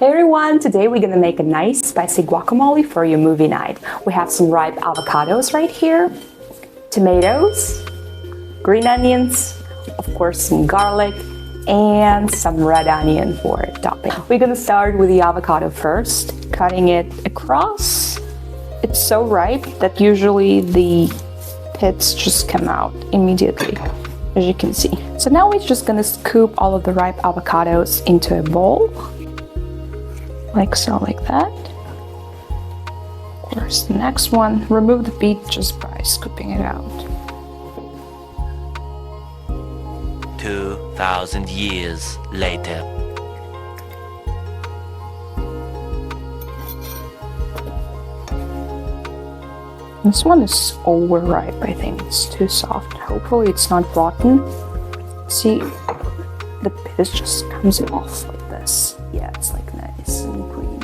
Hey everyone, today we're gonna make a nice spicy guacamole for your movie night. We have some ripe avocados right here, tomatoes, green onions, of course some garlic, and some red onion for topping. We're gonna start with the avocado first, cutting it across. It's so ripe that usually the pits just come out immediately, as you can see. So now we're just gonna scoop all of the ripe avocados into a bowl. Like so, like that. Of course, the next one, remove the pit just by scooping it out. 2,000 years later. This one is overripe, I think. It's too soft. Hopefully it's not rotten. See, the pit just comes off like this. Yeah, it's like nice and green.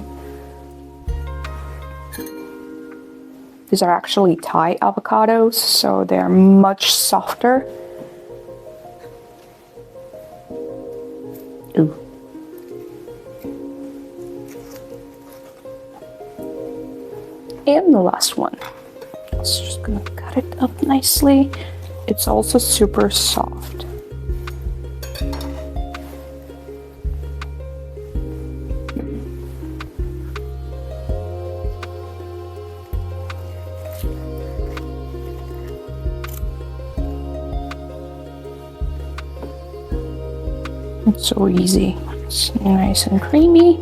These are actually Thai avocados, so they're much softer. Ooh. And the last one. It's just gonna cut it up nicely. It's also super soft. It's so easy. It's nice and creamy.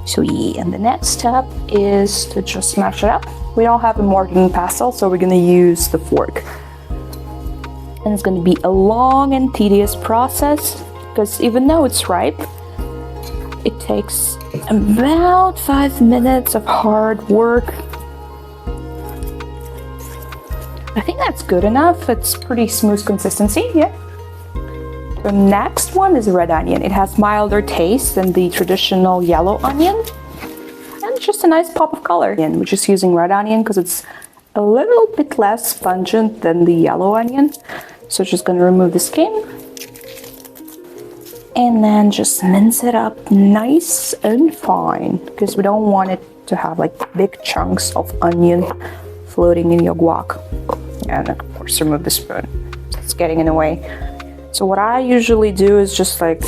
So yeah, and the next step is to just smash it up. We don't have a mortar and pestle, so we're gonna use the fork. And it's gonna be a long and tedious process, because even though it's ripe, it takes about 5 minutes of hard work. I think that's good enough. It's pretty smooth consistency, yeah. The next one is red onion. It has milder taste than the traditional yellow onion. And just a nice pop of color. And we're just using red onion because it's a little bit less pungent than the yellow onion. So just gonna remove the skin. And then just mince it up nice and fine, because we don't want it to have like big chunks of onion floating in your guac. And of course remove the spoon. It's getting in the way. So what I usually do is just like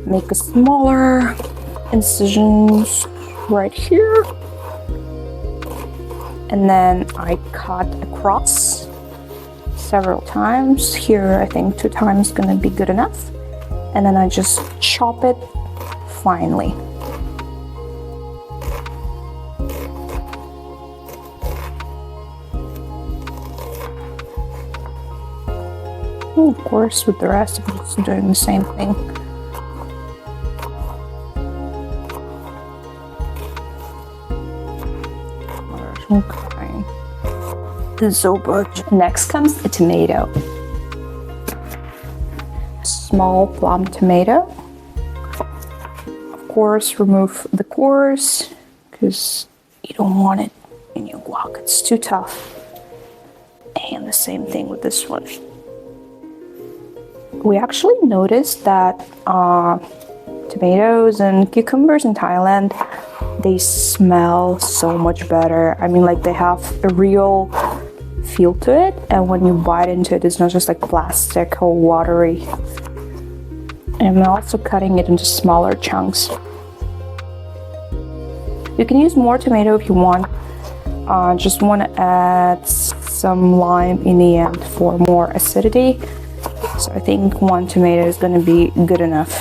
make a smaller incisions right here. And then I cut across several times. Here I think 2 times is gonna be good enough. And then I just chop it finely. Of course, with the rest, I'm just doing the same thing. Okay. The soba. Next comes a tomato. Small plum tomato. Of course, remove the cores, because you don't want it in your guac. It's too tough. And the same thing with this one. We actually noticed that tomatoes and cucumbers in Thailand, they smell so much better. I mean, like they have a real feel to it, and when you bite into it, it's not just like plastic or watery. And I'm also cutting it into smaller chunks. You can use more tomato if you want. Just want to add some lime in the end for more acidity. So I think 1 tomato is going to be good enough.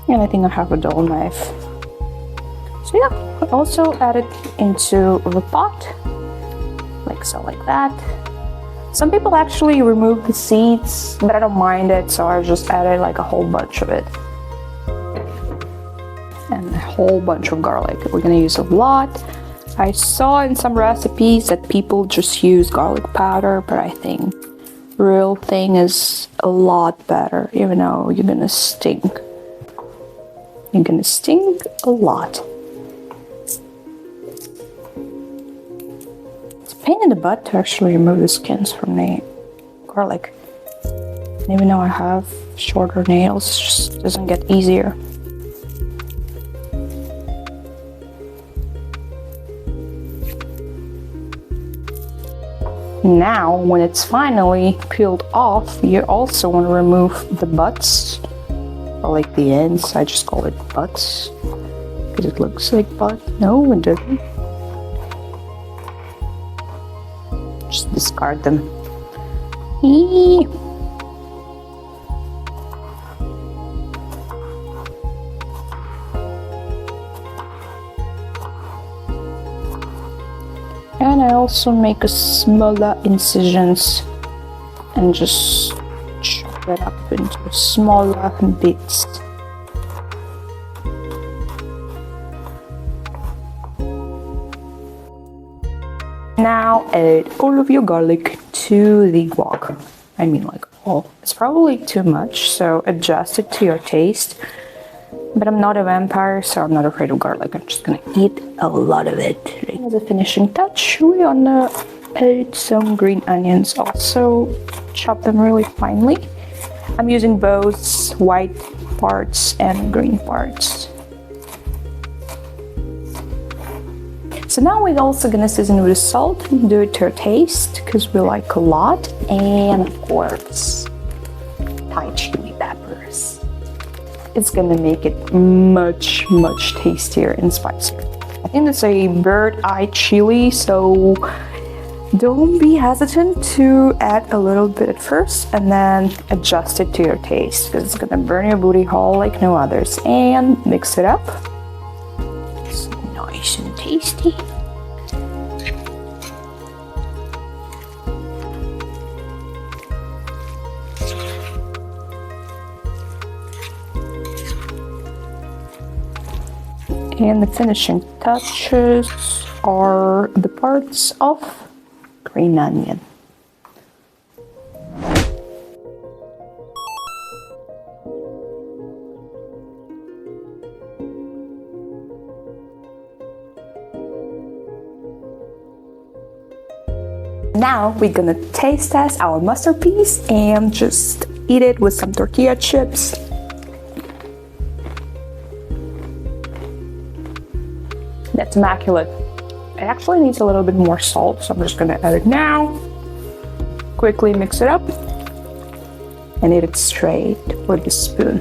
And I think I have a dull knife. So yeah, I also add it into the pot, like so, like that. Some people actually remove the seeds, but I don't mind it, so I just added like a whole bunch of it. And a whole bunch of garlic. We're gonna use a lot. I saw in some recipes that people just use garlic powder, but I think real thing is a lot better, even though you're gonna stink. You're gonna stink a lot. It's a pain in the butt to actually remove the skins from the garlic. Even though I have shorter nails, it just doesn't get easier. Now, when it's finally peeled off, you also want to remove the butts, or like the ends. I just call it butts because it looks like butt. No, it doesn't. Just discard them. Eee. And I also make a smaller incisions and just chop it up into smaller bits. Now add all of your garlic to the guac. I mean like all. It's probably too much, so adjust it to your taste. But I'm not a vampire, so I'm not afraid of garlic. I'm just gonna eat a lot of it. As a finishing touch, we're gonna add some green onions. Also, chop them really finely. I'm using both white parts and green parts. So now we're also gonna season with salt and do it to our taste, because we like a lot. And of course, Thai chili peppers. It's gonna make it much tastier and spicier. I think it's a bird eye chili, so don't be hesitant to add a little bit at first and then adjust it to your taste, because it's gonna burn your booty hole like no others. And mix it up. It's nice and tasty. And the finishing touches are the parts of green onion. Now we're gonna taste test our masterpiece and just eat it with some tortilla chips. That's immaculate. It actually needs a little bit more salt, so I'm just gonna add it now. Quickly mix it up and eat it straight with the spoon.